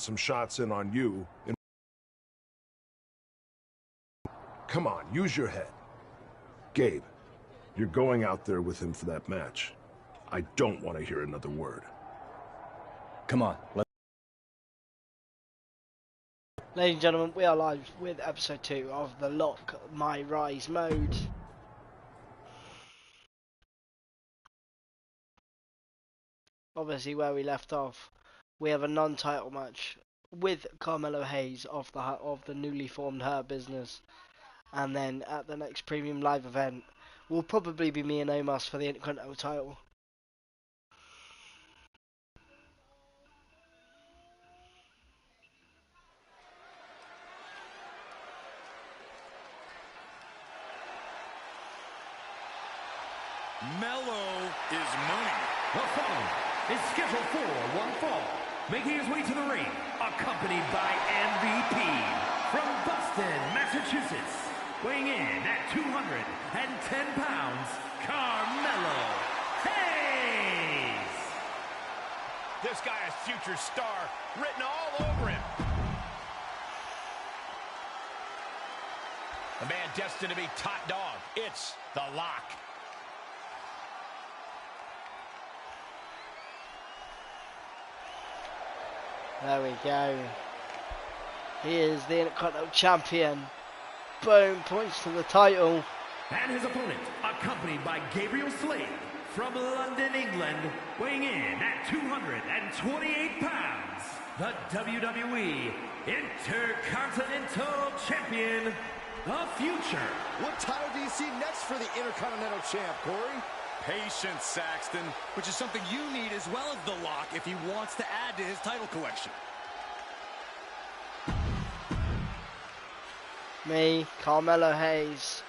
some shots in on you. Come on, use your head. Gabe, you're going out there with him for that match. I don't want to hear another word. Come on. Ladies and gentlemen, we are live with episode 2 of the Lock My Rise mode. Obviously, where we left off, we have a non-title match with Carmelo Hayes of the newly formed Hurt Business, and then at the next premium live event will probably be me and Omos for the Intercontinental title. Mello is money. The following is scheduled for one fall. Making his way to the ring, accompanied by MVP from Boston, Massachusetts. Weighing in at 210 pounds, Carmelo Hayes. This guy is future star written all over him. A man destined to be top dog. It's the Lock. There we go. He is the Intercontinental Champion. Boom, points to the title. And his opponent, accompanied by Gabriel Slade from London, England, weighing in at 228 pounds, the WWE Intercontinental Champion, the Future. What title do you see next for the Intercontinental Champ, Corey? Patience, Saxton, which is something you need as well as the Lock if he wants to add to his title collection. Me, Carmelo Hayes,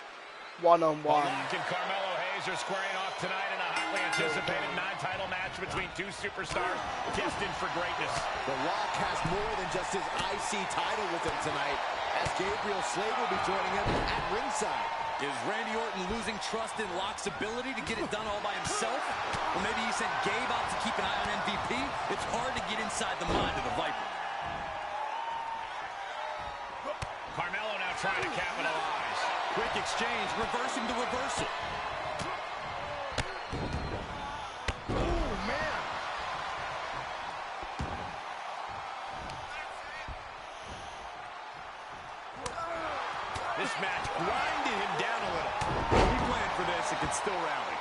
one-on-one. Lock and Carmelo Hayes are squaring off tonight in a hotly anticipated non-title match between two superstars destined for greatness. The Lock has more than just his IC title with him tonight, as Gabriel Slade will be joining him at ringside. Is Randy Orton losing trust in Lock's ability to get it done all by himself? Or maybe he sent Gabe out to keep an eye on MVP? It's hard to get inside the mind of the Viper. Carmelo now trying to capitalize. Quick exchange, reversing the reversal. Oh, man. This match grinded him down a little. He planned for this and can still rally.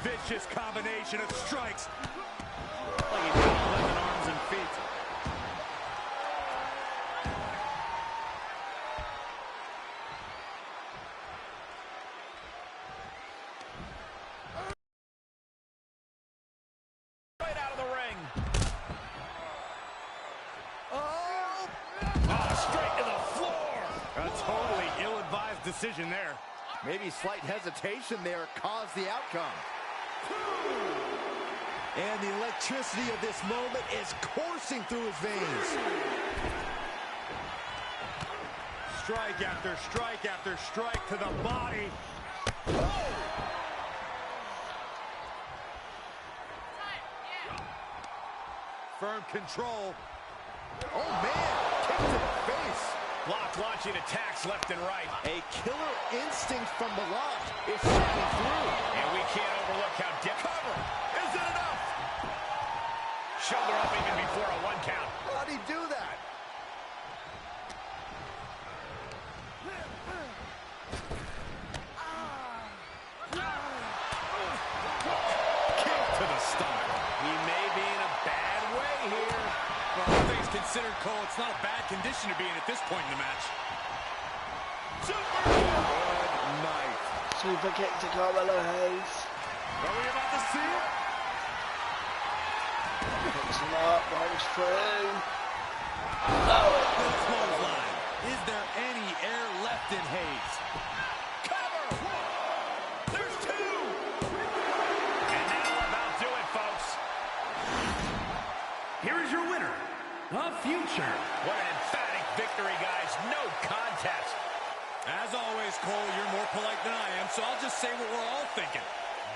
Vicious combination of strikes. Like he's got 11 arms and feet. Right out of the ring. Straight to the floor. A totally ill-advised decision there. Maybe slight hesitation there caused the outcome. And the electricity of this moment is coursing through his veins. Strike after strike after strike to the body. Firm control. Oh, man. Kick to the face. Lock launching attacks left and right. A killer instinct from the Lock is shining through. And we can't overlook how cover. Is it enough? Shoulder up even before a 1 count. How'd he do that? Kick to the stomach. He may be in a bad way here. Well, all things considered, Cole, it's not a bad condition to be in at this point in the match. Super good night. Super kick to Carmelo Hayes. Are we about to see it? Picks him up, rolls through. This clothesline. Is there any air left in Hayes? Cover! There's 2! And now we're about to do it, folks. Here is your winner, the Future. What an emphatic victory, guys. No contest. As always, Cole, you're more polite than I am, so I'll just say what we're all thinking.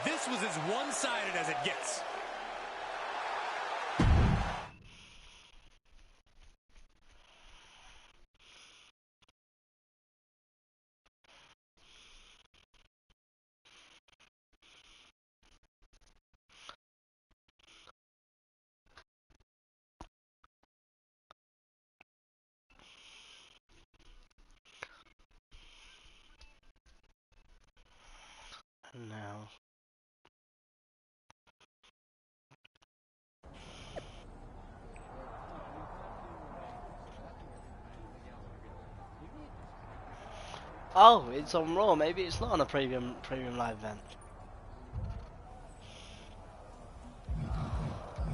This was as one-sided as it gets. now. Oh, it's on Raw. Maybe it's not on a premium live event.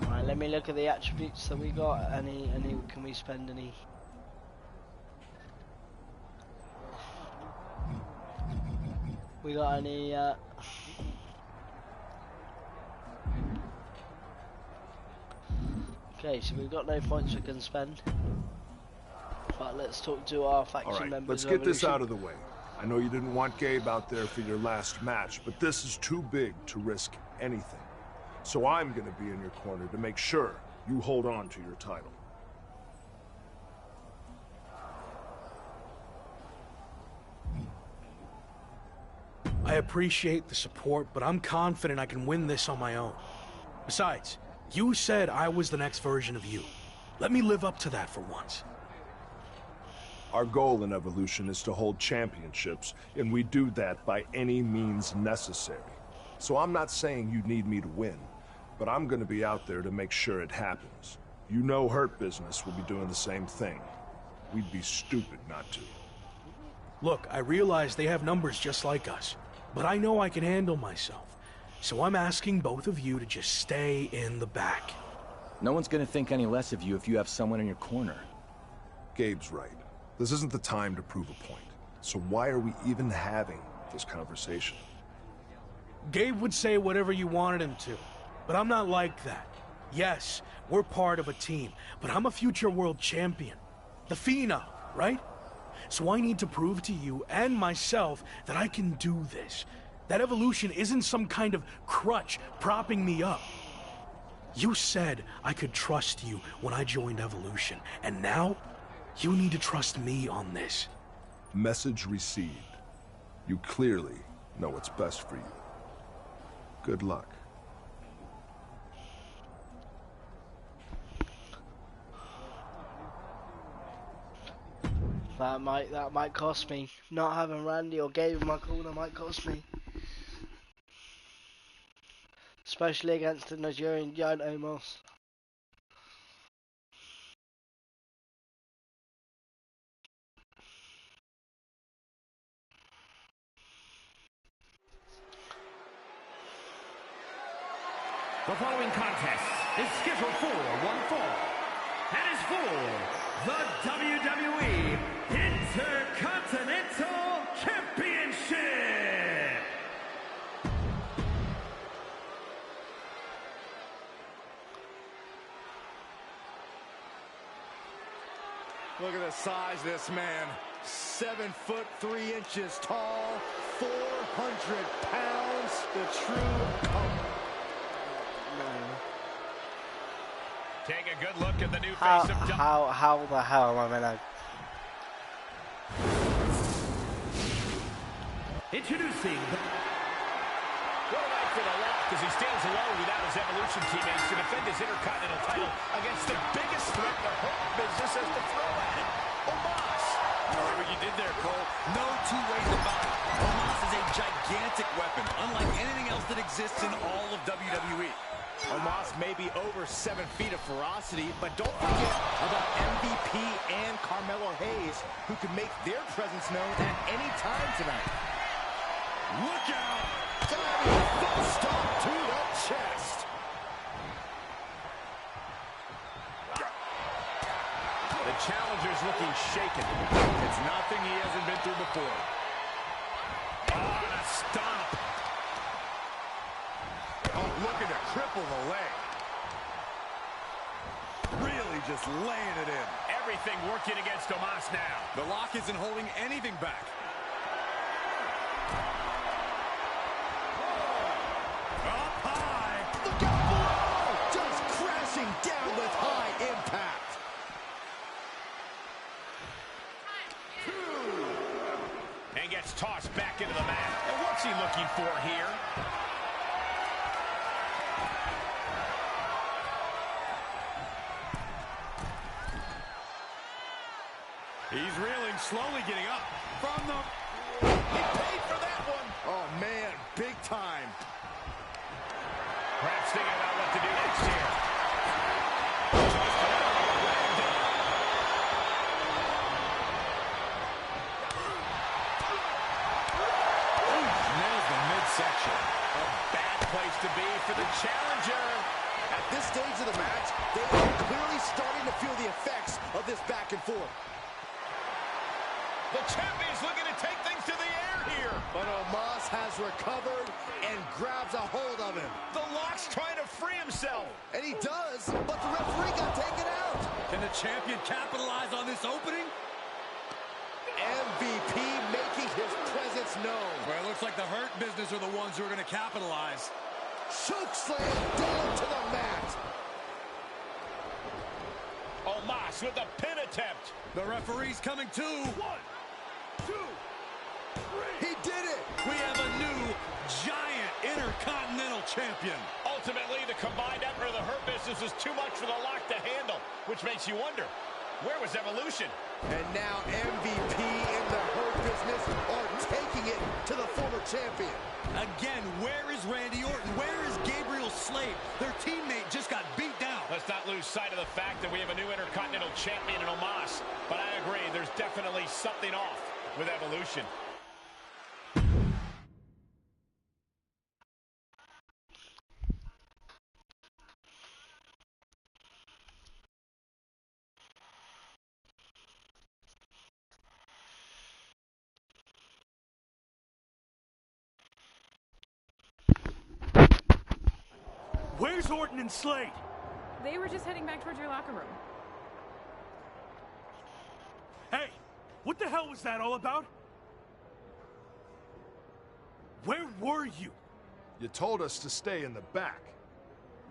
Alright, let me look at the attributes that we got. Any can we spend any? We got any okay, so we've got no points we can spend. But let's talk to our faction All right, members. let's get this out of the way. I know you didn't want Gabe out there for your last match, but this is too big to risk anything. So I'm going to be in your corner to make sure you hold on to your title. I appreciate the support, but I'm confident I can win this on my own. Besides, you said I was the next version of you. Let me live up to that for once. Our goal in Evolution is to hold championships, and we do that by any means necessary. So I'm not saying you need me to win, but I'm going to be out there to make sure it happens. You know Hurt Business will be doing the same thing. We'd be stupid not to. Look, I realize they have numbers just like us, but I know I can handle myself. So I'm asking both of you to just stay in the back. No one's gonna think any less of you if you have someone in your corner. Gabe's right. This isn't the time to prove a point. So why are we even having this conversation? Gabe would say whatever you wanted him to, but I'm not like that. Yes, we're part of a team, but I'm a future world champion. The Phenom, right? So I need to prove to you and myself that I can do this. That Evolution isn't some kind of crutch propping me up. You said I could trust you when I joined Evolution, and now you need to trust me on this. Message received. You clearly know what's best for you. Good luck. That might cost me. Not having Randy or Gabe in my corner might cost me. Especially against the Nigerian giant Omos. The following contest is scheduled for one fall and is for the WWE Intercontinental Championship. Look at the size of this man. 7 foot 3 inches tall, 400 pounds. The true. Take a good look at the new How face of the hell am I meant to? Introducing Well, right for the lock as he stands alone without his Evolution teammates to defend his Intercontinental title against the biggest threat the Hurt Business has to throw at him, Omos. I like what you did there, Cole. No two ways about it. Omos is a gigantic weapon, unlike anything else that exists in all of WWE. Omos may be over 7 feet of ferocity, but don't forget about MVP and Carmelo Hayes, who could make their presence known at any time tonight. Look out! Diving foot stomp to the chest. The challenger's looking shaken. It's nothing he hasn't been through before. Oh, and a stomp. Oh, looking to cripple the leg. Really just laying it in. Everything working against Omos now. The lock isn't holding anything back. Up high. Look out below. Just crashing down with high impact. And gets tossed back into the mat. And what's he looking for here? He's reeling, slowly getting up from the... He paid for that one. Oh, man, big time. this stage of the match, they are clearly starting to feel the effects of this back and forth. The champion's looking to take things to the air here. But Omos has recovered and grabs a hold of him. The Lock's trying to free himself. And he does, but the referee got taken out. Can the champion capitalize on this opening? MVP making his presence known. Well, it looks like the Hurt Business are the ones who are going to capitalize. Choke slam down to the mat. Omos with a pin attempt. The referee's coming too. 1, 2, 3. He did it. We have a new giant intercontinental champion. Ultimately, the combined effort of the Hurt Business is too much for the Lock to handle, which makes you wonder, where was Evolution? And now MVP and the Hurt Business are taking it to the former champion. Again, where is Randy Orton? Where is Gabriel Slade? Their teammate just got beat down. Let's not lose sight of the fact that we have a new Intercontinental Champion in Omos. But I agree, there's definitely something off with Evolution. Where's Orton and Slade? They were just heading back towards your locker room. Hey, what the hell was that all about? Where were you? You told us to stay in the back.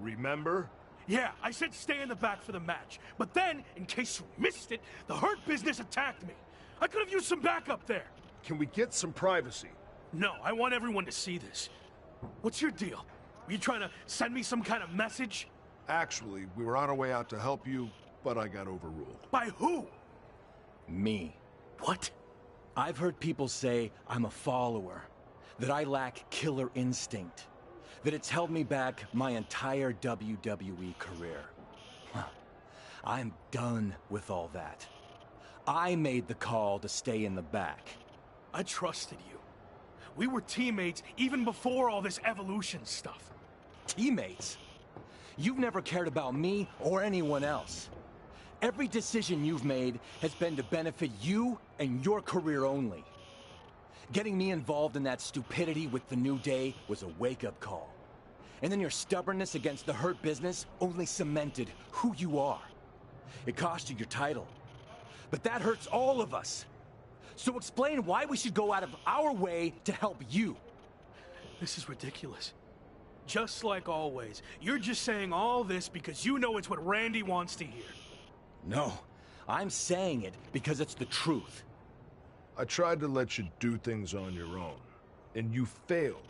Remember? Yeah, I said stay in the back for the match. But then, in case you missed it, the Hurt Business attacked me. I could have used some backup there. Can we get some privacy? No, I want everyone to see this. What's your deal? Are you trying to send me some kind of message? Actually, we were on our way out to help you, but I got overruled. By who? Me. What? I've heard people say I'm a follower, that I lack killer instinct, that it's held me back my entire WWE career. I'm done with all that. I made the call to stay in the back. I trusted you. We were teammates even before all this Evolution stuff. Teammates? You've never cared about me or anyone else. Every decision you've made has been to benefit you and your career only. Getting me involved in that stupidity with the New Day was a wake-up call. And then your stubbornness against the Hurt Business only cemented who you are. It cost you your title. But that hurts all of us. So explain why we should go out of our way to help you. This is ridiculous. Just like always, you're just saying all this because you know it's what Randy wants to hear. No, I'm saying it because it's the truth. I tried to let you do things on your own, and you failed.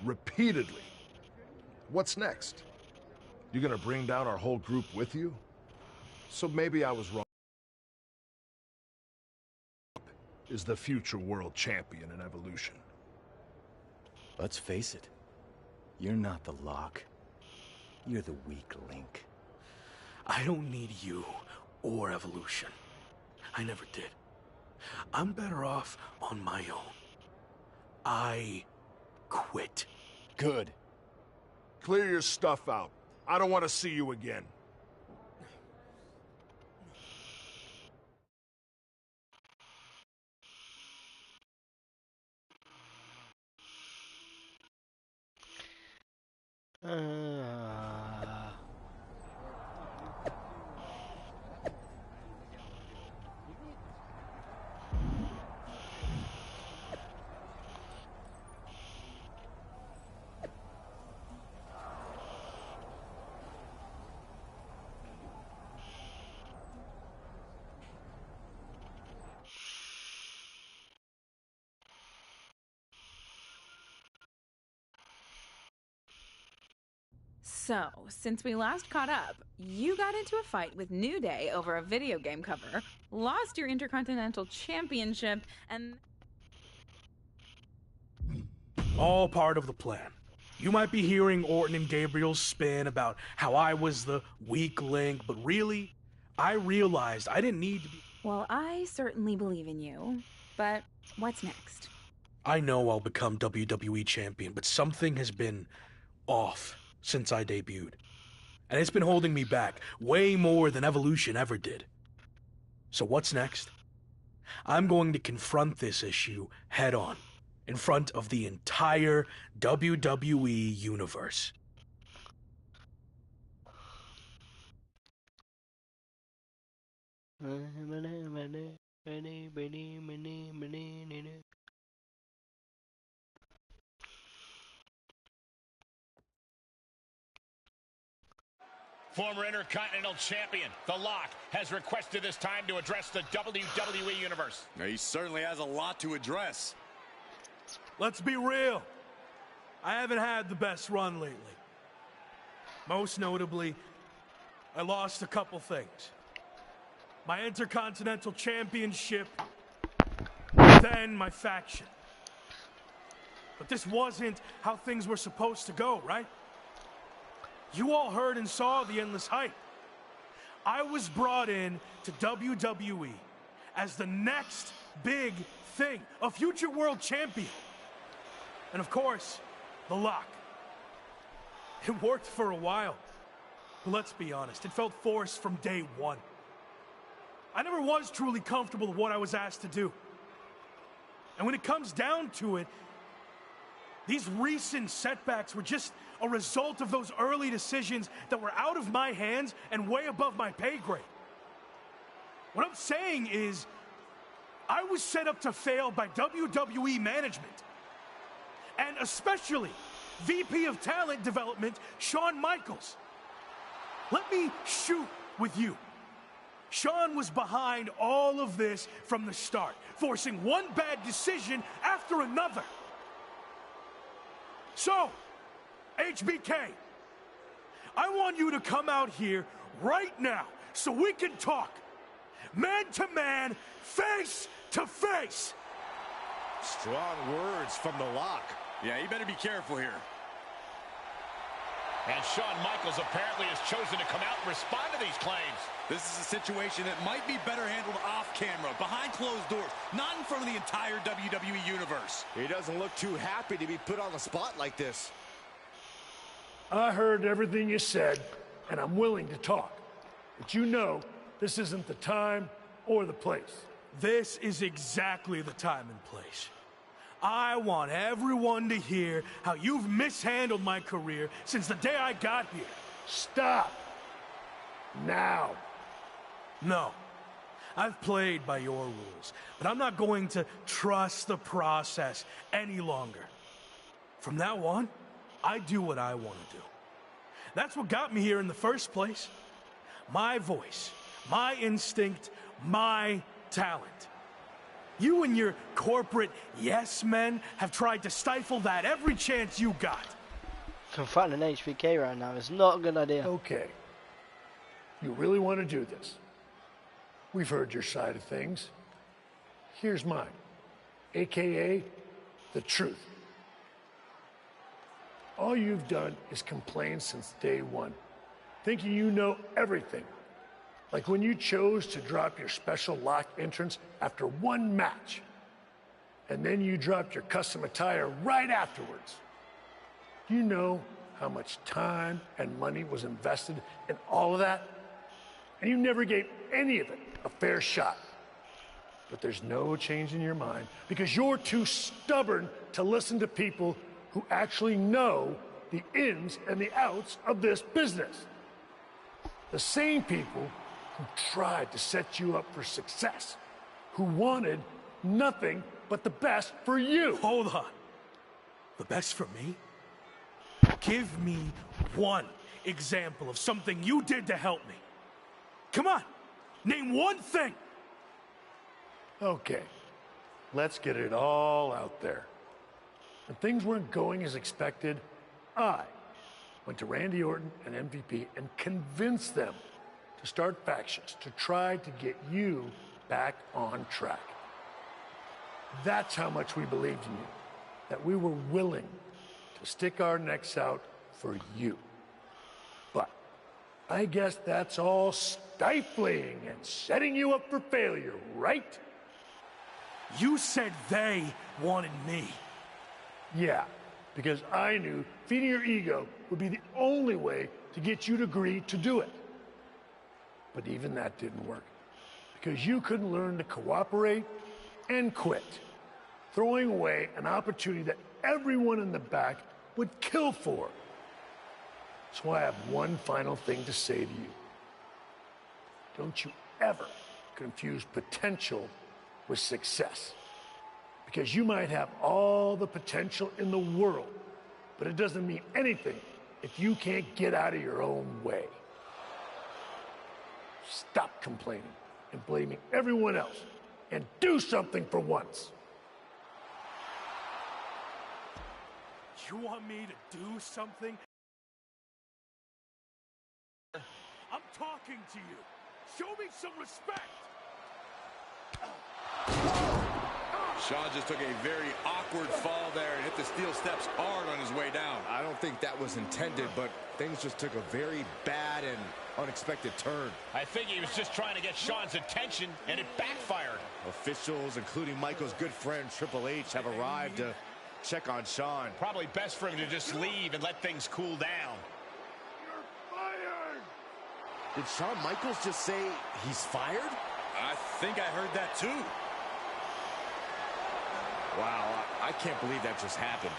Repeatedly. What's next? You gonna bring down our whole group with you? So maybe I was wrong. Is the future world champion in Evolution. Let's face it. You're not the Lock. You're the weak link. I don't need you or Evolution. I never did. I'm better off on my own. I quit. Good. Clear your stuff out. I don't want to see you again. So, since we last caught up, you got into a fight with New Day over a video game cover, lost your Intercontinental Championship, and... All part of the plan. You might be hearing Orton and Gabriel's spin about how I was the weak link, but really, I realized I didn't need to be... Well, I certainly believe in you, but what's next? I know I'll become WWE champion, but something has been off since I debuted. And it's been holding me back way more than Evolution ever did. So what's next? I'm going to confront this issue head on, in front of the entire WWE universe. Former Intercontinental Champion, The Lock, has requested this time to address the WWE Universe. Now, he certainly has a lot to address. Let's be real. I haven't had the best run lately. Most notably, I lost a couple things. My Intercontinental Championship, then my faction. But this wasn't how things were supposed to go, right? You all heard and saw the endless hype. I was brought in to WWE as the next big thing, a future world champion. And of course, The Lock. It worked for a while. But let's be honest, it felt forced from day one. I never was truly comfortable with what I was asked to do. And when it comes down to it, these recent setbacks were just a result of those early decisions that were out of my hands and way above my pay grade. What I'm saying is, I was set up to fail by WWE management. And especially VP of Talent Development, Shawn Michaels. Let me shoot with you. Shawn was behind all of this from the start, forcing one bad decision after another. So, HBK, I want you to come out here right now so we can talk. Man to man, face to face. Strong words from The Lock. Yeah, you better be careful here. And Shawn Michaels apparently has chosen to come out and respond to these claims. This is a situation that might be better handled off camera, behind closed doors, not in front of the entire WWE Universe. He doesn't look too happy to be put on the spot like this. I heard everything you said, and I'm willing to talk. But you know, this isn't the time or the place. This is exactly the time and place. I want everyone to hear how you've mishandled my career since the day I got here. Stop. Now. No. I've played by your rules, but I'm not going to trust the process any longer. From now on, I do what I want to do. That's what got me here in the first place. My voice, my instinct, my talent. You and your corporate yes men have tried to stifle that every chance you got. Confronting an HBK right now is not a good idea. Okay. You really want to do this? We've heard your side of things. Here's mine, AKA the truth. All you've done is complain since day one, thinking you know everything. Like when you chose to drop your special lock entrance after one match, and then you dropped your custom attire right afterwards. You know how much time and money was invested in all of that, and you never gave any of it a fair shot. But there's no change in your mind because you're too stubborn to listen to people who actually know the ins and the outs of this business. The same people who tried to set you up for success, who wanted nothing but the best for you. Hold on. The best for me? Give me one example of something you did to help me. Come on, name one thing. Okay, let's get it all out there. When things weren't going as expected, I went to Randy Orton and MVP and convinced them to start factions to try to get you back on track. That's how much we believed in you, that we were willing to stick our necks out for you. But I guess that's all stifling and setting you up for failure, right? You said they wanted me. Yeah, because I knew feeding your ego would be the only way to get you to agree to do it. But even that didn't work, because you couldn't learn to cooperate and quit, throwing away an opportunity that everyone in the back would kill for. So I have one final thing to say to you. Don't you ever confuse potential with success. Because you might have all the potential in the world, but it doesn't mean anything if you can't get out of your own way. Stop complaining and blaming everyone else and do something for once. You want me to do something? I'm talking to you. Show me some respect. Shawn just took a very awkward fall there and hit the steel steps hard on his way down. I don't think that was intended, but things just took a very bad and unexpected turn. I think he was just trying to get Shawn's attention, and it backfired. Officials, including Michael's good friend Triple H, have arrived to check on Shawn. Probably best for him to just leave and let things cool down. You're fired! Did Shawn Michaels just say he's fired? I think I heard that too. Wow, I can't believe that just happened.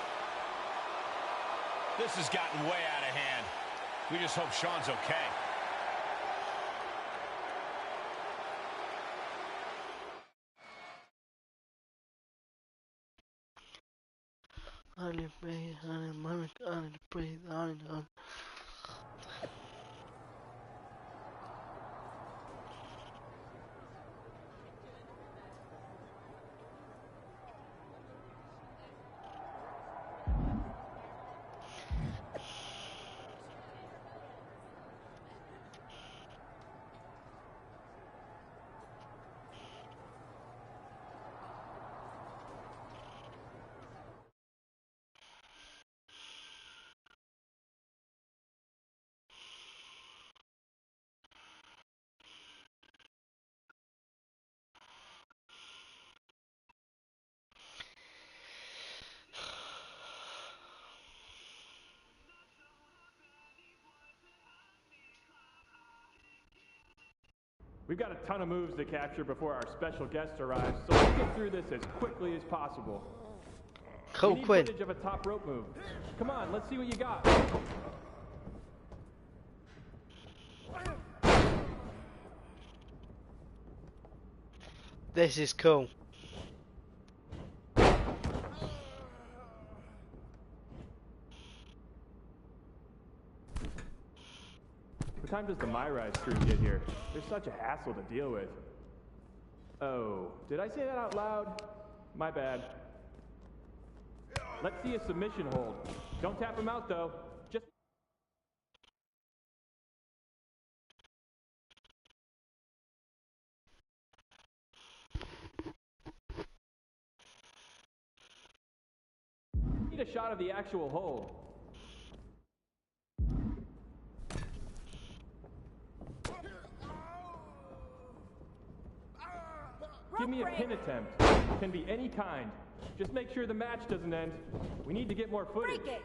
This has gotten way out of hand. We just hope Shawn's okay. I need to breathe, I need to breathe, I need to... We've got a ton of moves to capture before our special guest arrives, so let's get through this as quickly as possible. Cool, we need Quinn. footage of a top rope move. Come on, let's see what you got. This is cool. What time does the My Rise crew get here? They're such a hassle to deal with. Oh, did I say that out loud? My bad. Let's see a submission hold. Don't tap him out, though. Just... need a shot of the actual hold. Give me a pin attempt. Can be any kind. Just make sure the match doesn't end. We need to get more footage. Break it.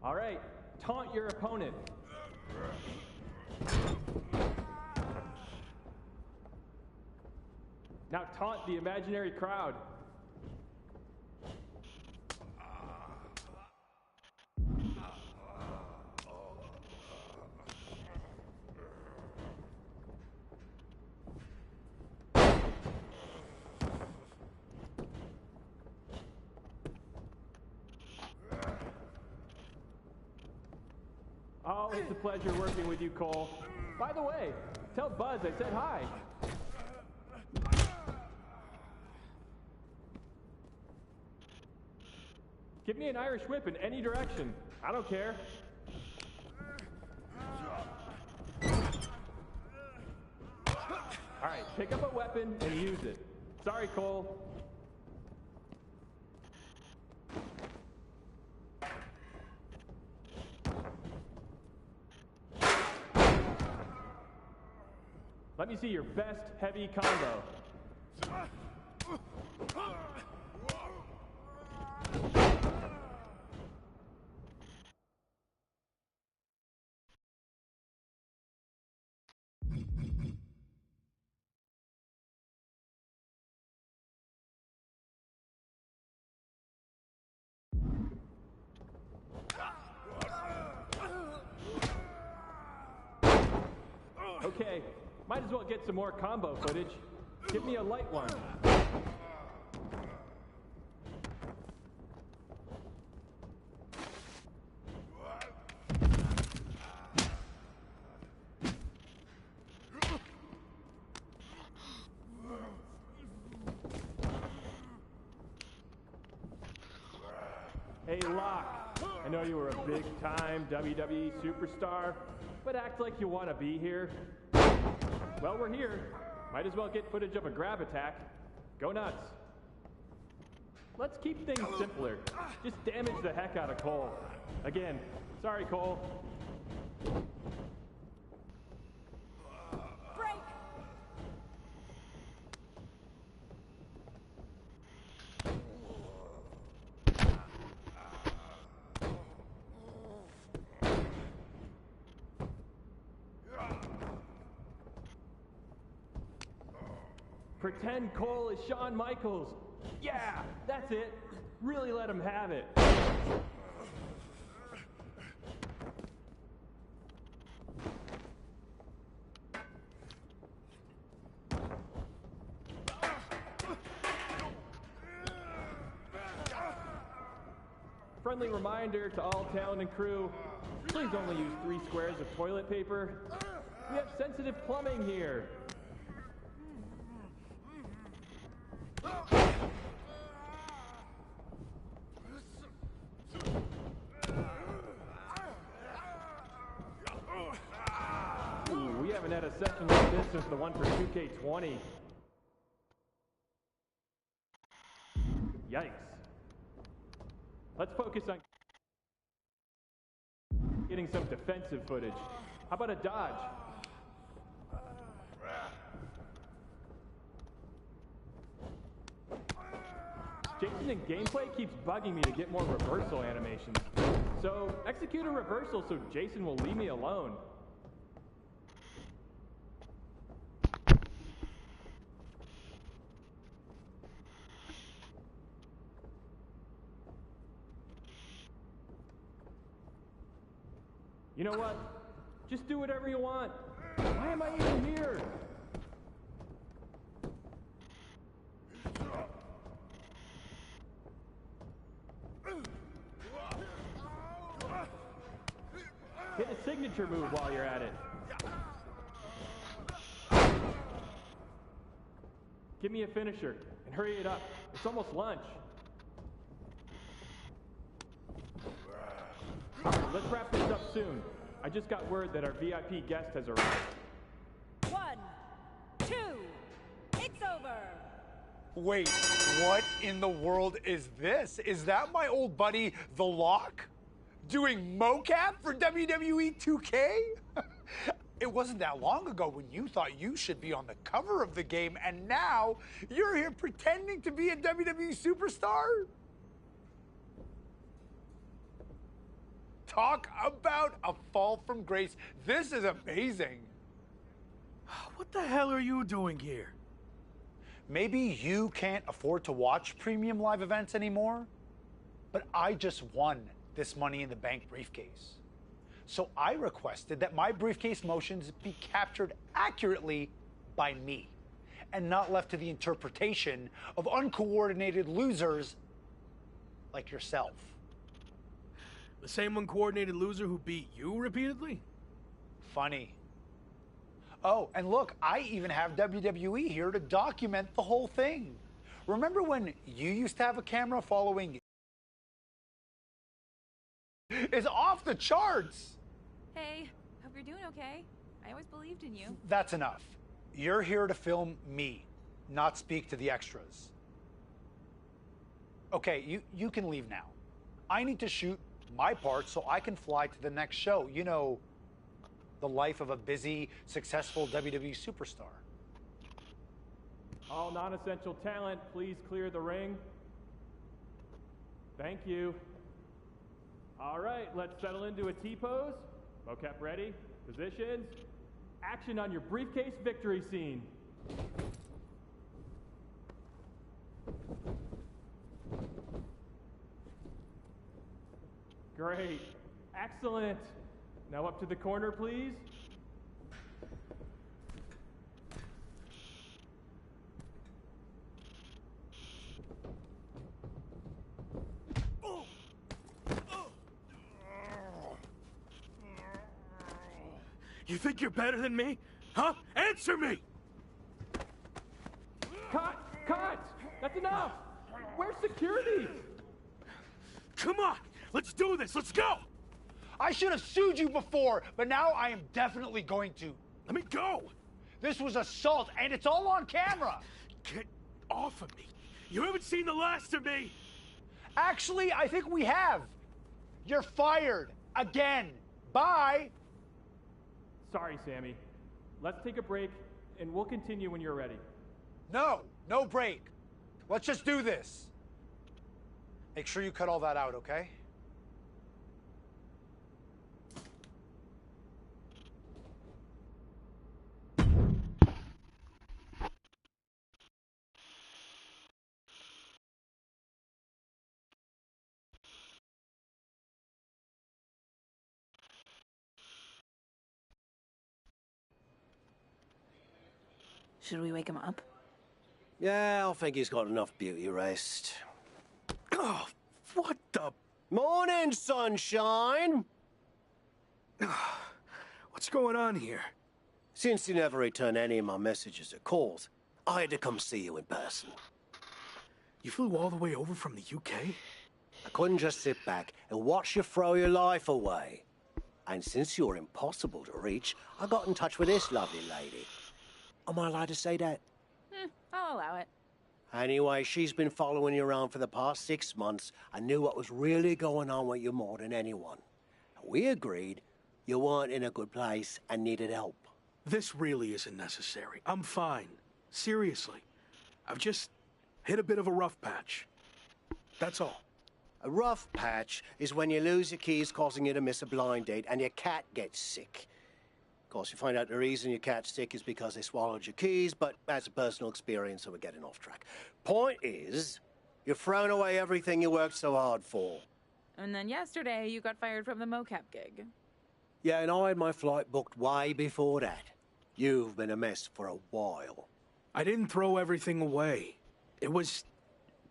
All right, taunt your opponent. Now taunt the imaginary crowd. Oh, it's a pleasure working with you, Cole. By the way, tell Buzz I said hi. Give me an Irish whip in any direction. I don't care. All right, pick up a weapon and use it. Sorry, Cole. Let me see your best heavy combo. Okay, might as well get some more combo footage. Give me a light one. Hey, Locke. I know you were a big-time WWE superstar, but act like you want to be here. Well, we're here. Might as well get footage of a grab attack. Go nuts. Let's keep things simpler. Just damage the heck out of Cole. Again, sorry, Cole. Pretend Cole is Shawn Michaels. Yeah, that's it. Really let him have it. Friendly reminder to all talent and crew, please only use 3 squares of toilet paper. We have sensitive plumbing here. Ooh, we haven't had a session like this since the one for 2K20. Yikes. Let's focus on getting some defensive footage. How about a dodge? Jason in gameplay keeps bugging me to get more reversal animations. So execute a reversal so Jason will leave me alone. You know what? Just do whatever you want. Why am I even here? Hit a signature move while you're at it. Give me a finisher and hurry it up. It's almost lunch. All right, let's wrap this up soon. I just got word that our VIP guest has arrived. 1, 2, it's over. Wait, what in the world is this? Is that my old buddy, The Lock? Doing mocap for WWE2k? It wasn't that long ago when you thought you should be on the cover of the game, and now you're here pretending to be a WWE superstar? Talk about a fall from grace. This is amazing. What the hell are you doing here? Maybe you can't afford to watch premium live events anymore, but I just won this Money in the Bank briefcase. So I requested that my briefcase motions be captured accurately by me and not left to the interpretation of uncoordinated losers like yourself. The same uncoordinated loser who beat you repeatedly? Funny. Oh, and look, I even have WWE here to document the whole thing. Remember when you used to have a camera following? It's off the charts. Hey, hope you're doing okay. I always believed in you. That's enough. You're here to film me, not speak to the extras. Okay, you can leave now. I need to shoot my part so I can fly to the next show. You know, the life of a busy, successful WWE superstar. All non-essential talent, please clear the ring. Thank you. All right, let's settle into a T-pose. Mocap ready, positions. Action on your briefcase victory scene. Great, excellent. Now up to the corner, please. You think you're better than me? Huh? Answer me! Cut! Cut! That's enough! Where's security? Come on! Let's do this! Let's go! I should have sued you before, but now I am definitely going to. Let me go! This was assault, and it's all on camera! Get off of me! You haven't seen the last of me! Actually, I think we have. You're fired. Again. Bye! Sorry, Sammy. Let's take a break, and we'll continue when you're ready. No, no break. Let's just do this. Make sure you cut all that out, okay? Should we wake him up? Yeah, I think he's got enough beauty rest. Oh, what the... Morning, sunshine! What's going on here? Since you never returned any of my messages or calls, I had to come see you in person. You flew all the way over from the UK? I couldn't just sit back and watch you throw your life away. And since you're impossible to reach, I got in touch with this lovely lady. Am I allowed to say that? I'll allow it. Anyway, she's been following you around for the past 6 months and knew what was really going on with you more than anyone. We agreed you weren't in a good place and needed help. This really isn't necessary. I'm fine. Seriously. I've just hit a bit of a rough patch. That's all. A rough patch is when you lose your keys, causing you to miss a blind date, and your cat gets sick. Of course, you find out the reason your cat's sick is because they swallowed your keys, but that's a personal experience, so we're getting off track. Point is, you've thrown away everything you worked so hard for. And then yesterday, you got fired from the mocap gig. Yeah, and I had my flight booked way before that. You've been a mess for a while. I didn't throw everything away. It was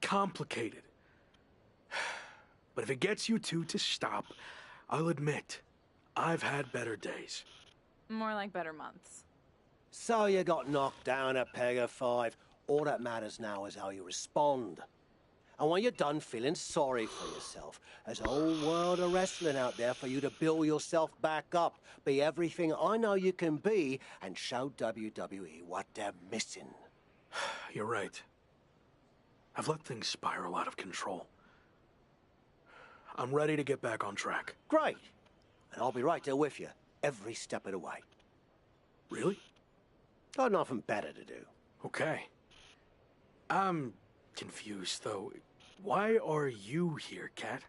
complicated. But if it gets you two to stop, I'll admit, I've had better days. More like better months. So you got knocked down a peg of 5. All that matters now is how you respond. And when you're done feeling sorry for yourself, there's a whole world of wrestling out there for you to build yourself back up, be everything I know you can be, and show WWE what they're missing. You're right. I've let things spiral out of control. I'm ready to get back on track. Great. And I'll be right there with you, every step of the way. Really? Got nothing better to do. Okay. I'm confused, though. Why are you here, Kat?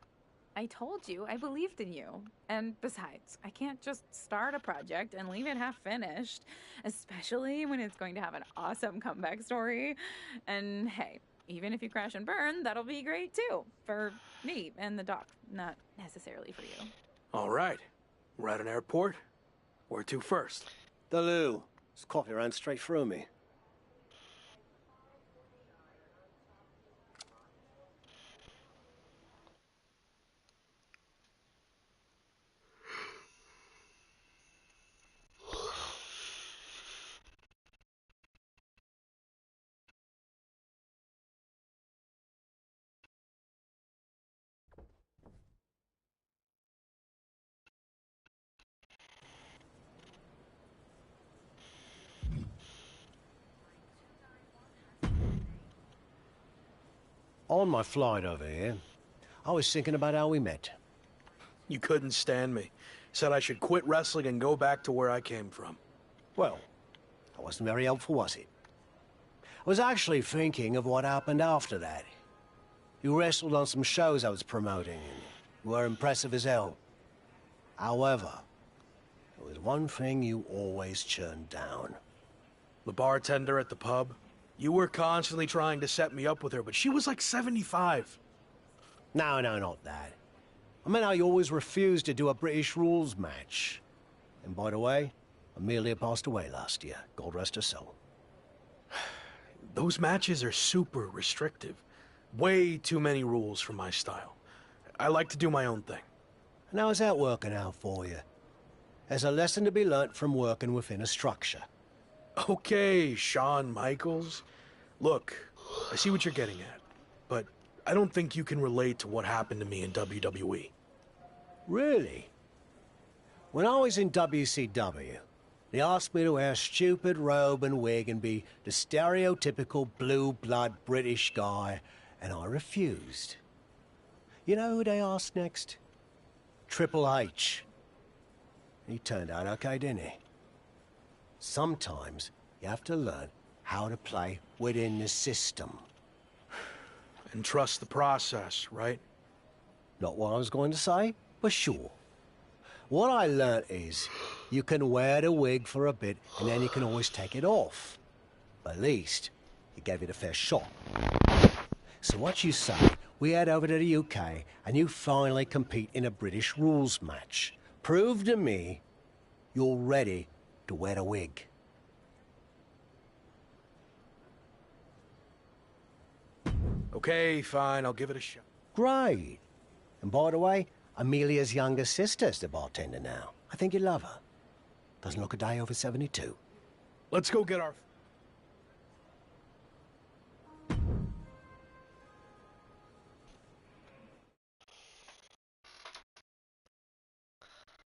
I told you, I believed in you. And besides, I can't just start a project and leave it half finished, especially when it's going to have an awesome comeback story. And hey, even if you crash and burn, that'll be great too. For me and the doc, not necessarily for you. All right. We're at an airport. Where to first? The loo. This coffee ran straight through me. On my flight over here, I was thinking about how we met. You couldn't stand me. Said I should quit wrestling and go back to where I came from. Well, that wasn't very helpful, was it? I was actually thinking of what happened after that. You wrestled on some shows I was promoting, and you were impressive as hell. However, there was one thing you always turned down. The bartender at the pub? You were constantly trying to set me up with her, but she was like 75. No, not that. I meant how you always refused to do a British rules match. And by the way, Amelia passed away last year. God rest her soul. Those matches are super restrictive. Way too many rules for my style. I like to do my own thing. And how's that working out for you? There's a lesson to be learnt from working within a structure. Okay, Shawn Michaels. Look, I see what you're getting at, but I don't think you can relate to what happened to me in WWE. Really? When I was in WCW, they asked me to wear a stupid robe and wig and be the stereotypical blue-blood British guy, and I refused. You know who they asked next? Triple H. He turned out okay, didn't he? Sometimes you have to learn how to play within the system. And trust the process, right? Not what I was going to say, but sure. What I learnt is, you can wear the wig for a bit and then you can always take it off. At least, you gave it a fair shot. So what you say, we head over to the UK and you finally compete in a British rules match. Prove to me you're ready to wear the wig. Okay, fine, I'll give it a shot. Great. And by the way, Amelia's younger sister's the bartender now. I think you'd love her. Doesn't look a day over 72. Let's go get our...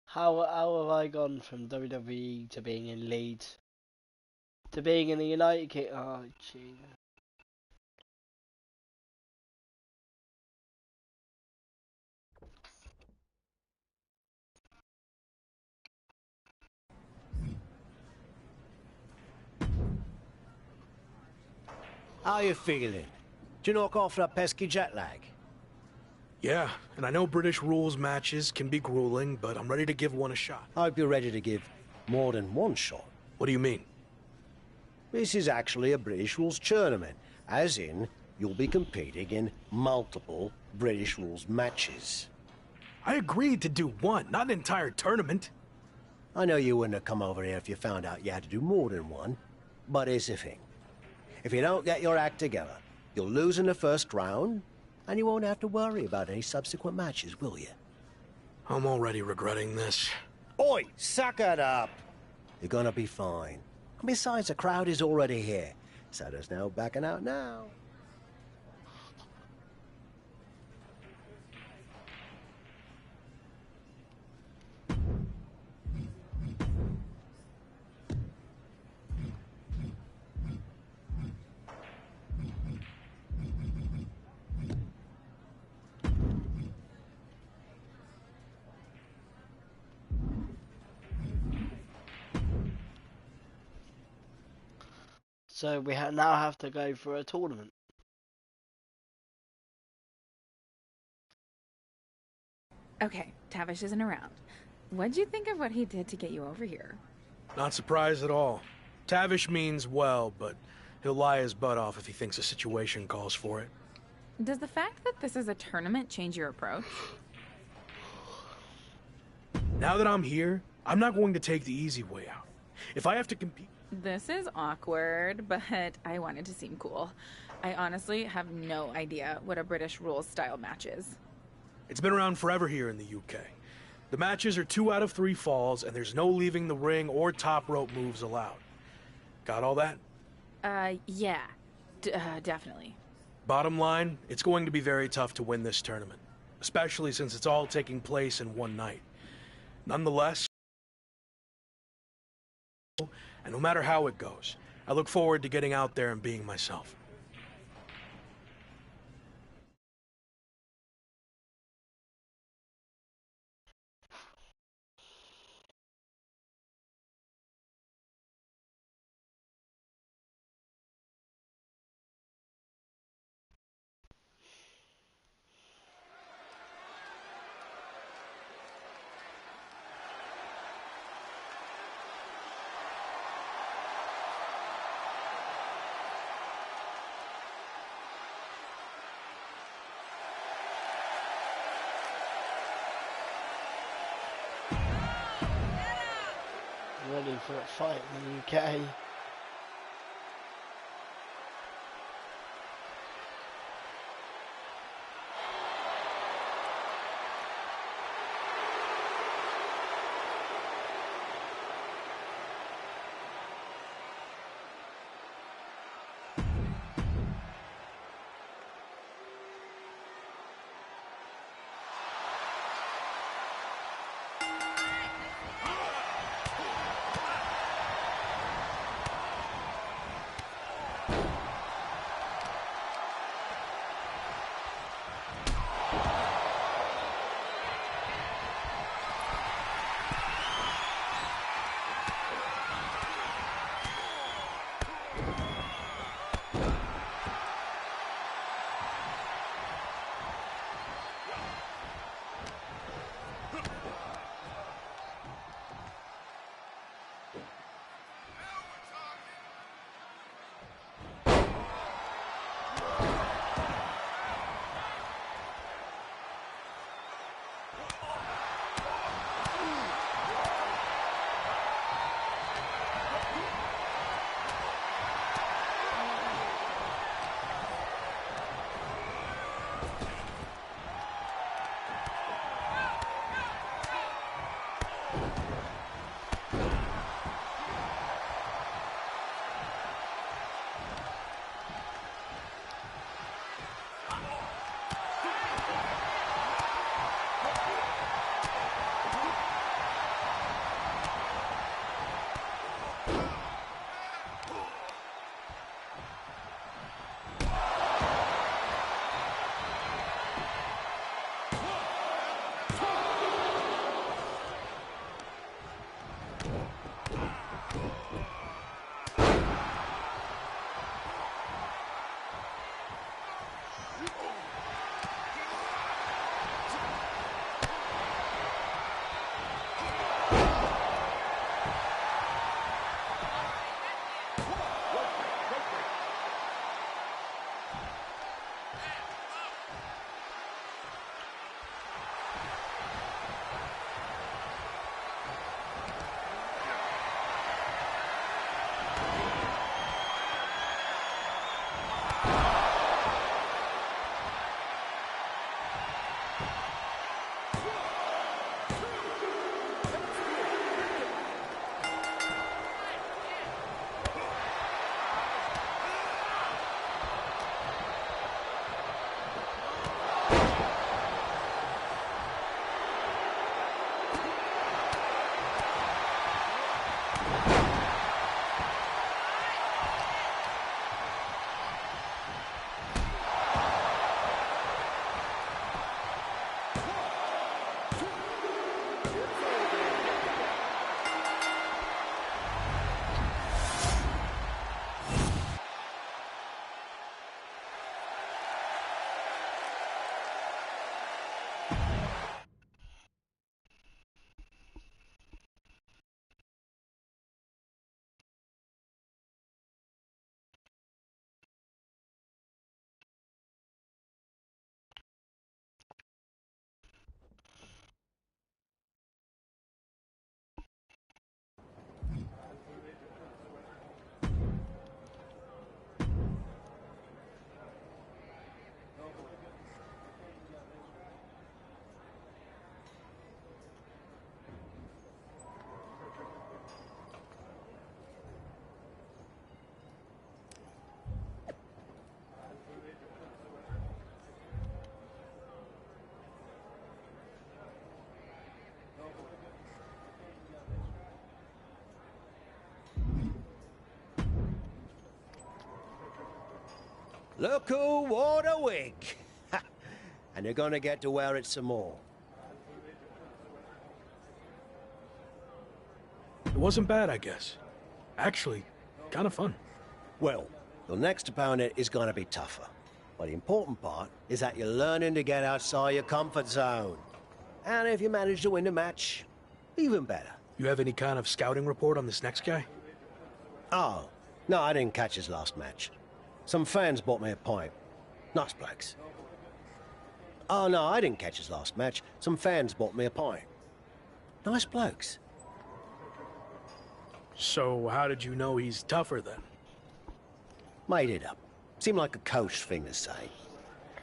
How have I gone from WWE to being in Leeds to being in the United Kingdom? Oh, jeez. How you feeling? Do you knock off that pesky jet lag? Yeah, and I know British rules matches can be grueling, but I'm ready to give one a shot. I hope you're ready to give more than one shot. What do you mean? This is actually a British rules tournament, as in, you'll be competing in multiple British rules matches. I agreed to do one, not an entire tournament. I know you wouldn't have come over here if you found out you had to do more than one, but here's the thing. If you don't get your act together, you'll lose in the first round, and you won't have to worry about any subsequent matches, will you? I'm already regretting this. Oi, suck it up! You're gonna be fine. And besides, the crowd is already here, so there's no backing out now. So we now have to go for a tournament. Okay, Tavish isn't around. What'd you think of what he did to get you over here? Not surprised at all. Tavish means well, but he'll lie his butt off if he thinks a situation calls for it. Does the fact that this is a tournament change your approach? Now that I'm here, I'm not going to take the easy way out. If I have to compete... This is awkward, but I wanted to seem cool. I honestly have no idea what a British rules style match is. It's been around forever here in the UK. The matches are 2 out of 3 falls, and there's no leaving the ring or top rope moves allowed. Got all that? Yeah. Definitely. Bottom line, it's going to be very tough to win this tournament, especially since it's all taking place in one night. Nonetheless, and no matter how it goes, I look forward to getting out there and being myself. Ready for a fight in the UK. Look who wore the wig. And you're gonna get to wear it some more. It wasn't bad, I guess. Actually, kind of fun. Well, your next opponent is gonna be tougher. But the important part is that you're learning to get outside your comfort zone. And if you manage to win the match, even better. You have any kind of scouting report on this next guy? Oh, no, I didn't catch his last match. Some fans bought me a pint. Nice blokes. Oh, no, I didn't catch his last match. Some fans bought me a pint. Nice blokes. So how did you know he's tougher then? Made it up. Seemed like a coach thing to say.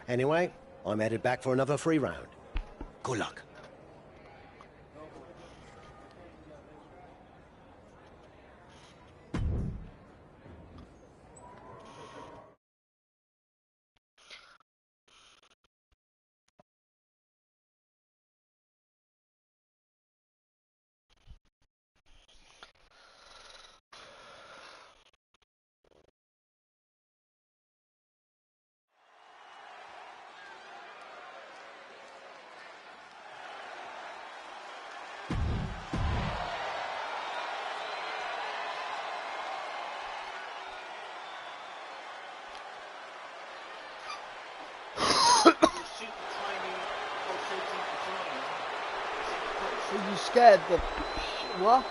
Anyway, I'm headed back for another free round. Good luck. Are you scared that... What?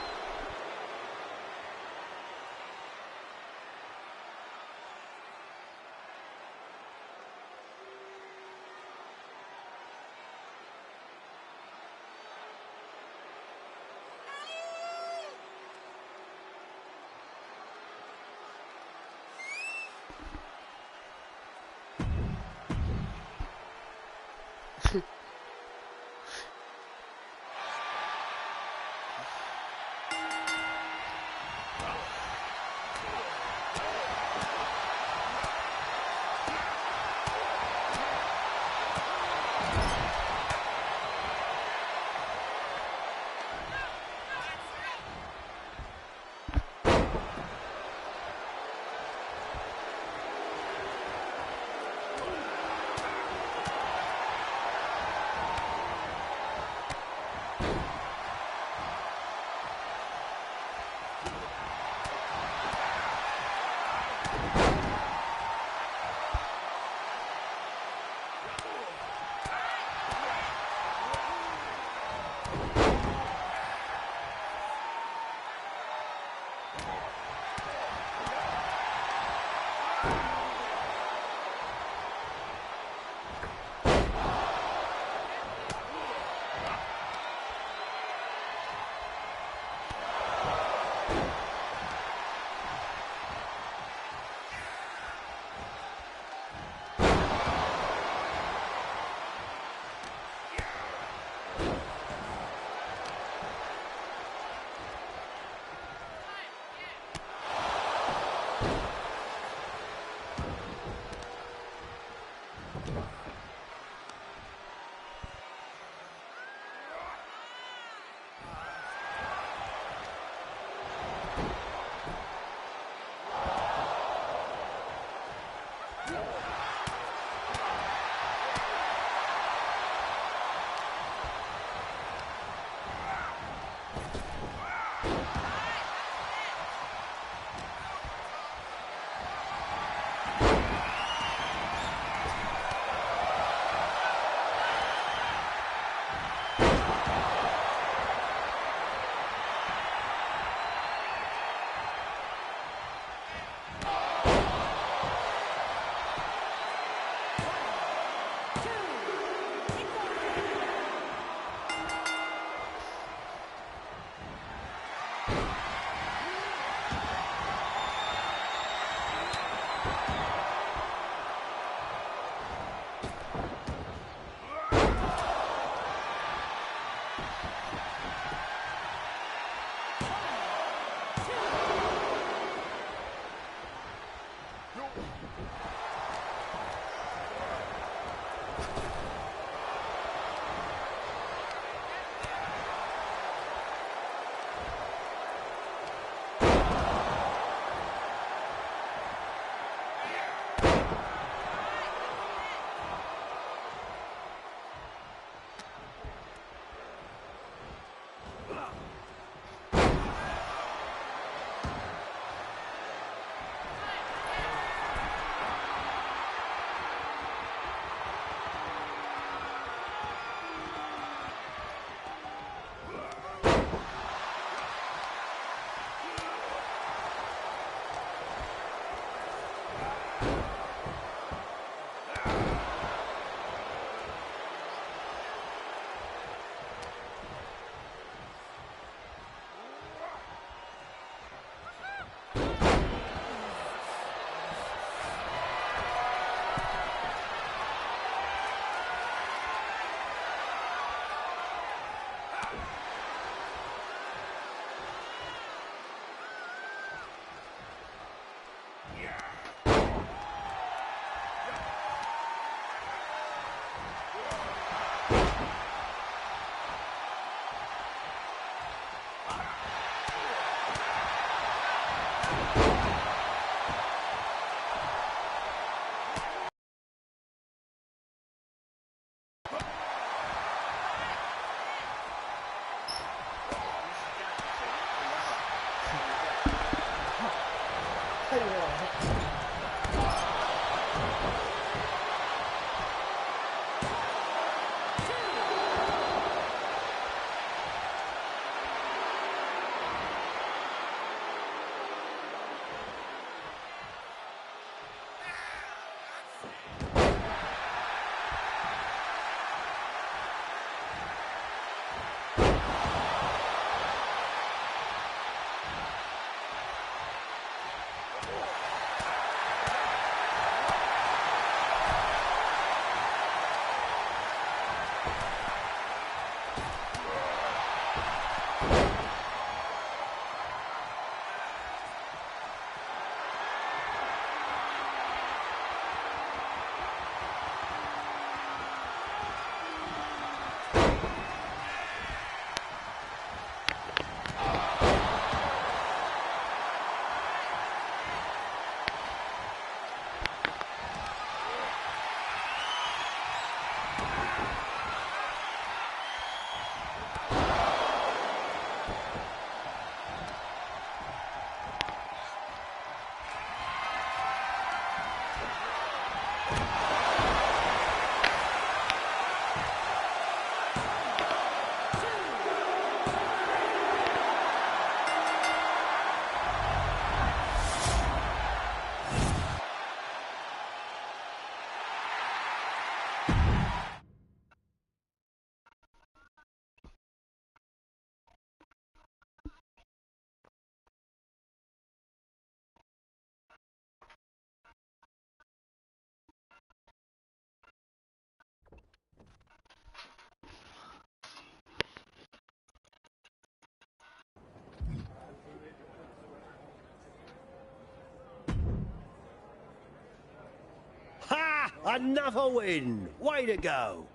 Ha! Another win! Way to go!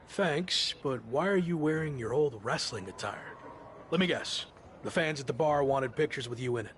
Thanks, but why are you wearing your old wrestling attire? Let me guess. The fans at the bar wanted pictures with you in it.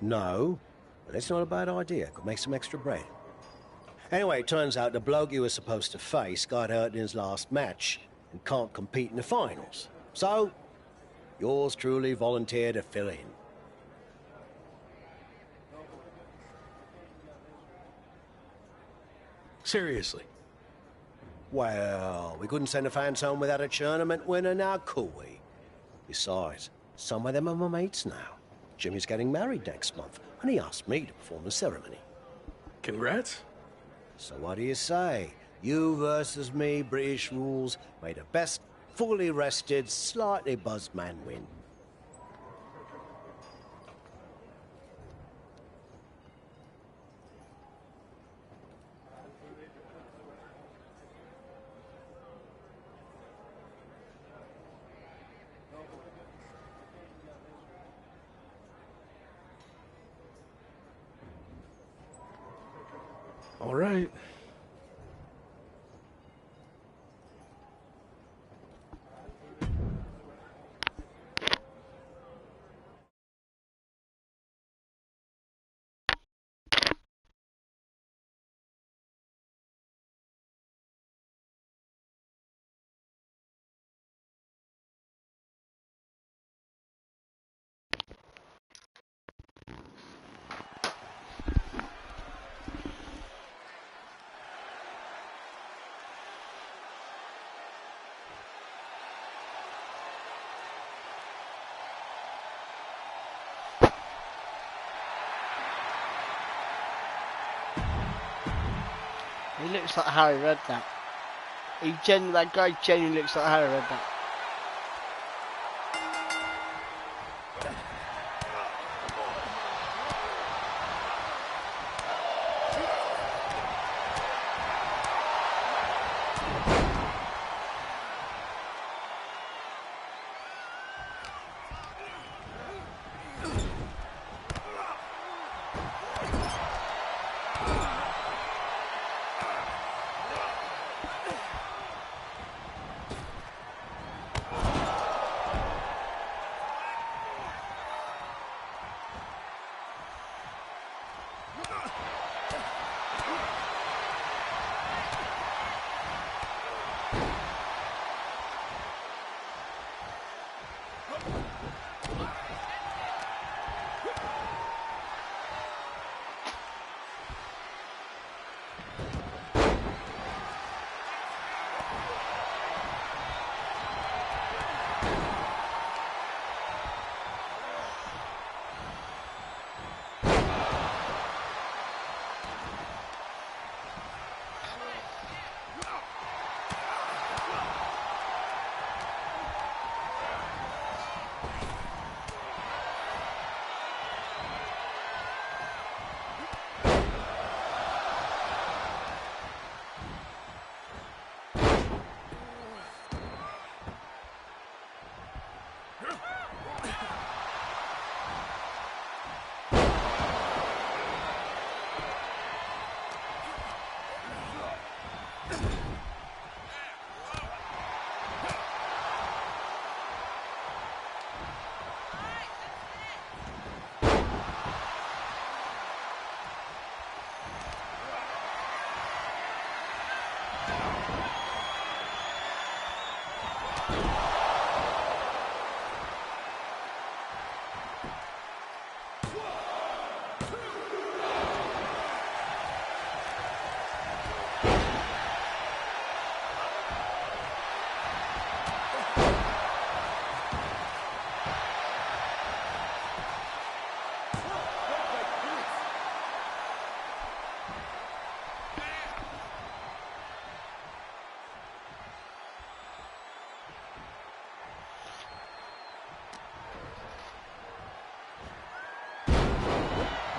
No, but it's not a bad idea. Could make some extra bread. Anyway, it turns out the bloke you were supposed to face got hurt in his last match and can't compete in the finals. So, yours truly volunteered to fill in. Seriously. Well, we couldn't send the fans home without a tournament winner now, could we? Besides, some of them are my mates now. Jimmy's getting married next month, and he asked me to perform the ceremony. Congrats. So what do you say? You versus me, British rules. May the best fully rested, slightly buzzed man win. All right. He looks like Harry Redknapp. That guy genuinely looks like Harry Redknapp.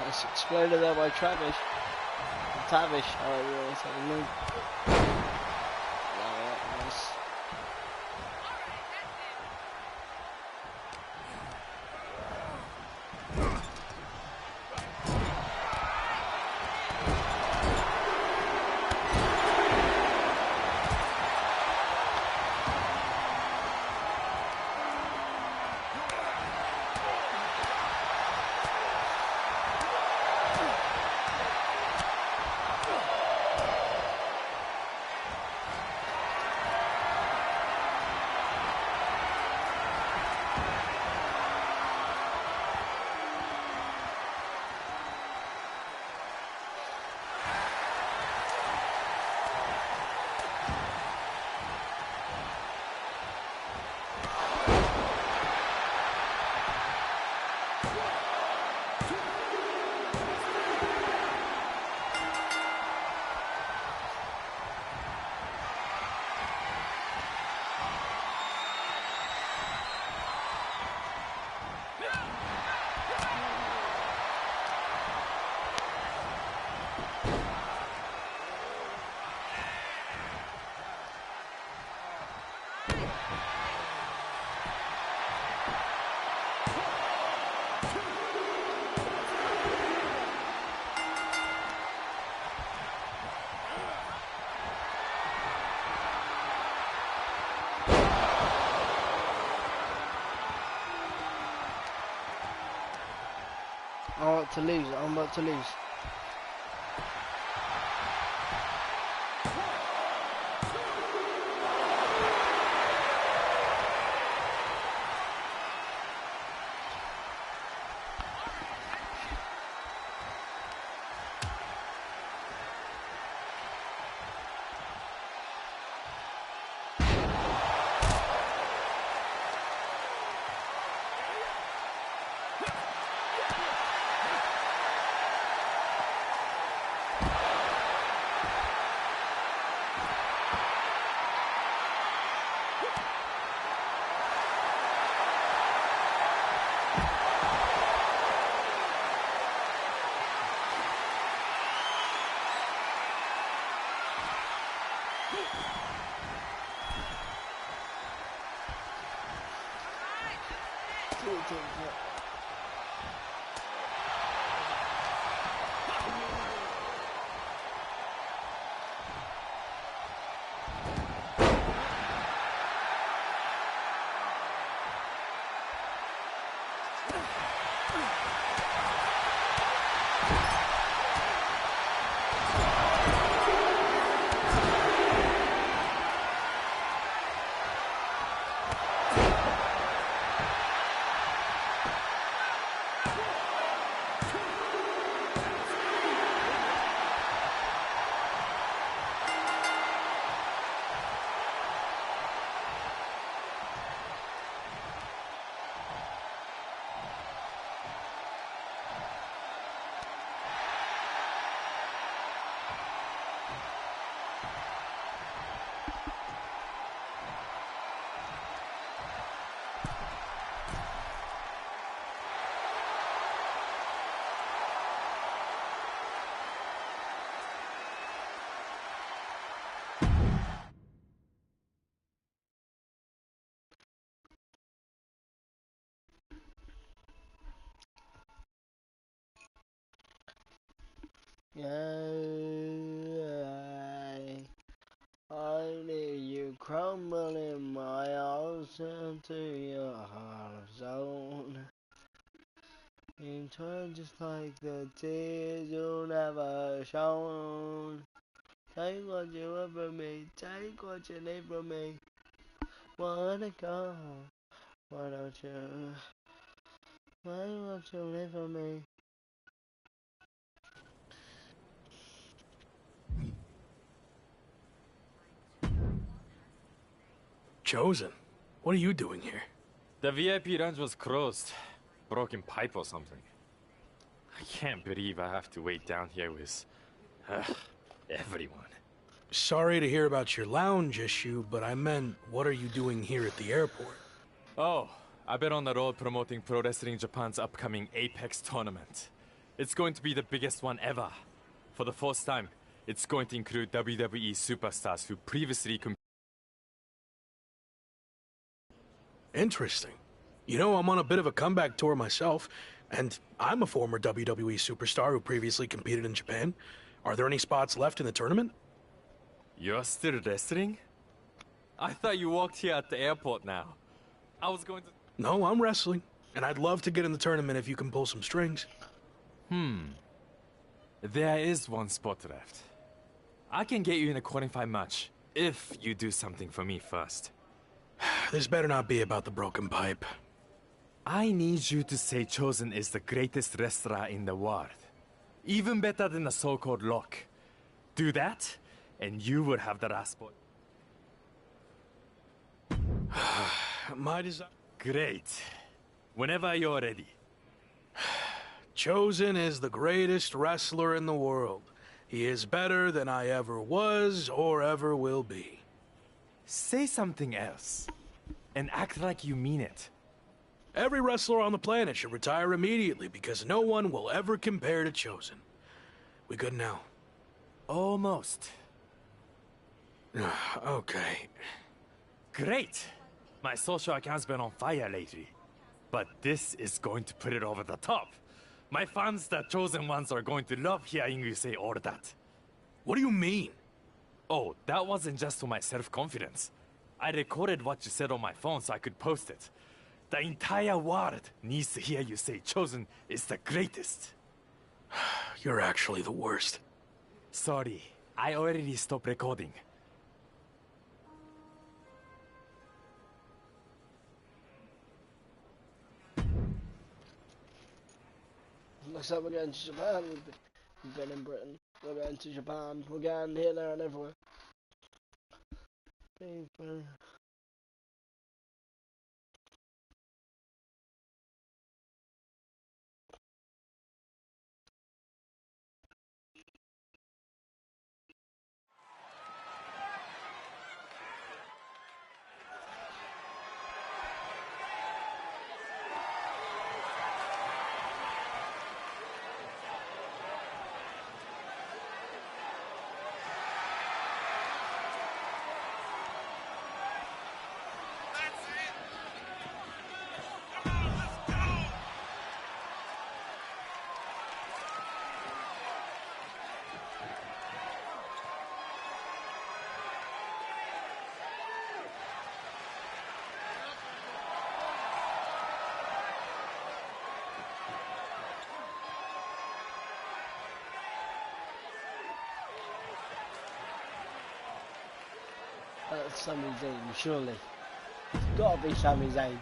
That's exploded there by Tavish. Tavish, however, is having no. Nice. I'm about to lose. I'm about to lose. I knew you crumble in my arms into your heart of stone. You turn just like the tears you never shown. Take what you want from me, take what you need from me. Wanna go, why don't you? Why won't you live for me? Chosen, what are you doing here? The VIP lounge was closed. Broken pipe or something. I can't believe I have to wait down here with everyone. Sorry to hear about your lounge issue, but I meant, what are you doing here at the airport? Oh, I've been on the road promoting Pro Wrestling Japan's upcoming Apex tournament. It's going to be the biggest one ever. For the first time, it's going to include WWE superstars who previously competed. Interesting. You know, I'm on a bit of a comeback tour myself, and I'm a former WWE superstar who previously competed in Japan. Are there any spots left in the tournament? You're still wrestling? I thought you walked here at the airport now. I was going to... No, I'm wrestling, and I'd love to get in the tournament if you can pull some strings. There is one spot left. I can get you in a qualifying match, if you do something for me first. This better not be about the broken pipe. I need you to say Chosen is the greatest wrestler in the world. Even better than the so-called Lock. Do that, and you will have the last spot. My desire... Great. Whenever you're ready. Chosen is the greatest wrestler in the world. He is better than I ever was or ever will be. Say something else, and act like you mean it. Every wrestler on the planet should retire immediately because no one will ever compare to Chosen. We good now? Almost. Okay. Great. My social account's been on fire lately. But this is going to put it over the top. My fans, the Chosen ones, are going to love hearing you say all that. What do you mean? Oh, that wasn't just for my self-confidence. I recorded what you said on my phone so I could post it. The entire world needs to hear you say Chosen is the greatest. You're actually the worst. Sorry, I already stopped recording. Looks like we're going to Japan. We've been in Britain. We're going to Japan. We're going here, there, and everywhere. Sami Zayn, surely. It's gotta be Sami Zayn.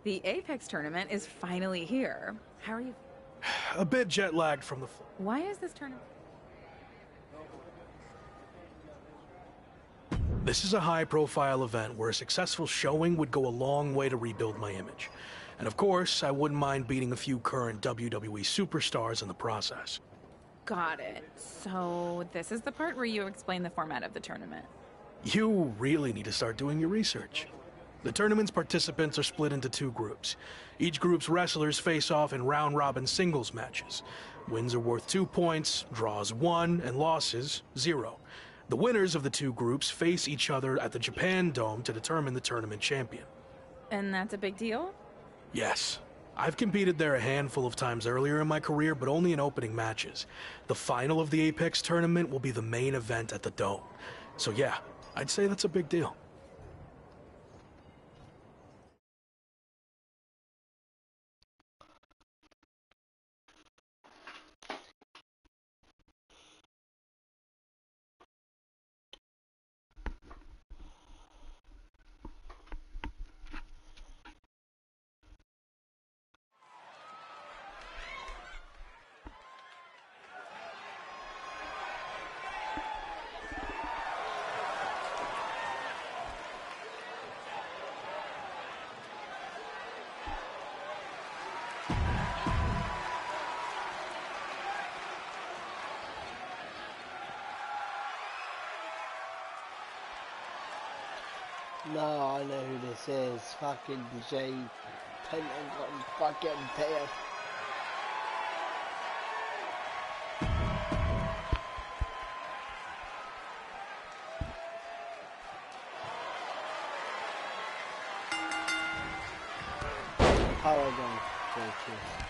The Apex tournament is finally here. How are you? A bit jet lagged from the... Why is this tournament? This is a high-profile event where a successful showing would go a long way to rebuild my image. And of course, I wouldn't mind beating a few current WWE superstars in the process. Got it. So this is the part where you explain the format of the tournament. You really need to start doing your research. The tournament's participants are split into two groups. Each group's wrestlers face off in round-robin singles matches. Wins are worth 2 points, draws 1, and losses 0. The winners of the two groups face each other at the Japan Dome to determine the tournament champion. And that's a big deal? Yes. I've competed there a handful of times earlier in my career, but only in opening matches. The final of the Apex tournament will be the main event at the Dome. So yeah, I'd say that's a big deal. No, I know who this is. Fucking Jay Pentagon fucking pissed. Paragon, JQ.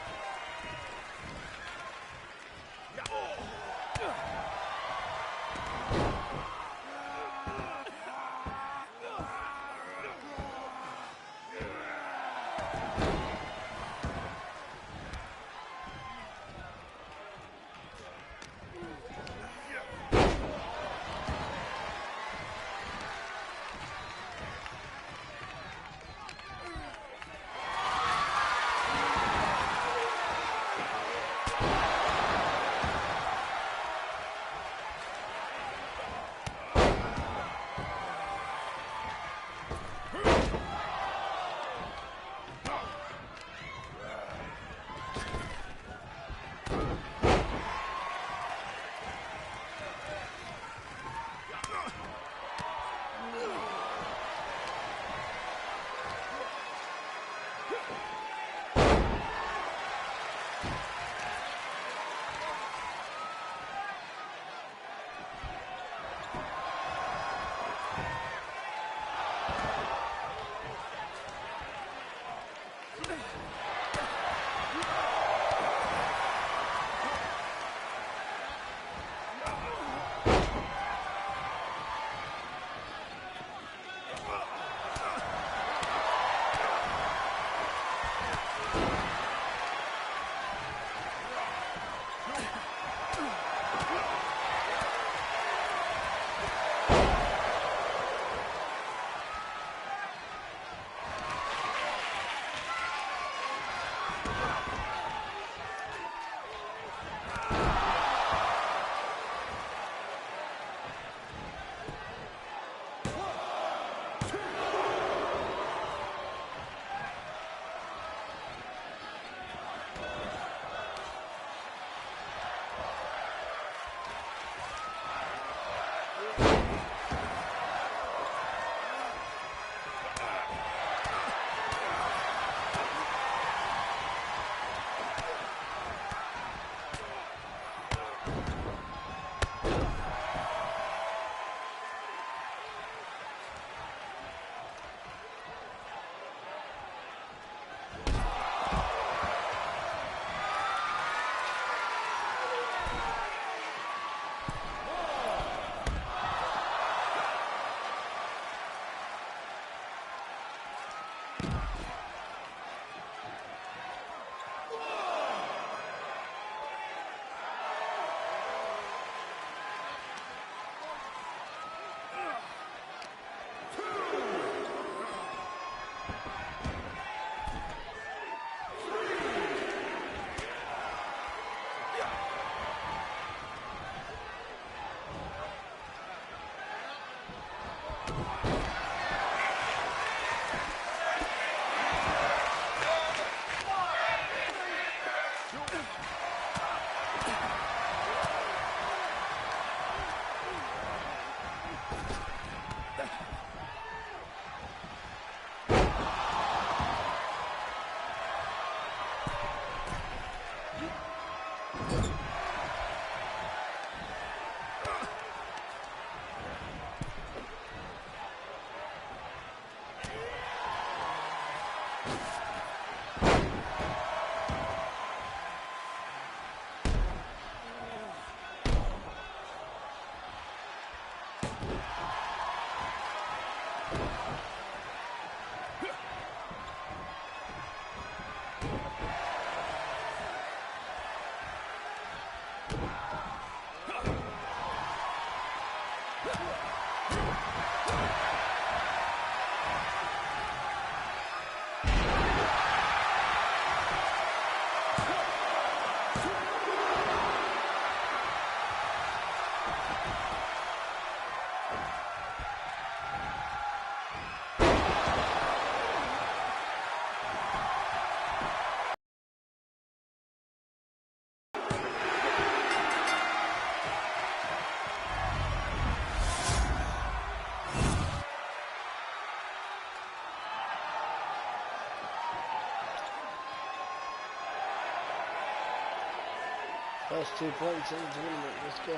First 2 points in the tournament, let's go.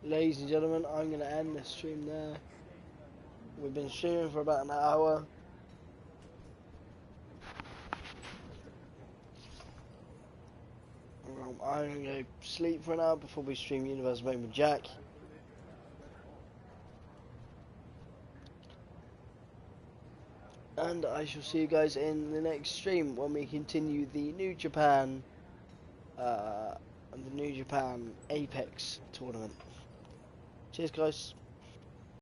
Ladies and gentlemen, I'm going to end this stream there. We've been streaming for about an hour. I'm going to go sleep for an hour before we stream Universe Mode with Jack. And I shall see you guys in the next stream when we continue the New Japan Apex tournament. Cheers guys.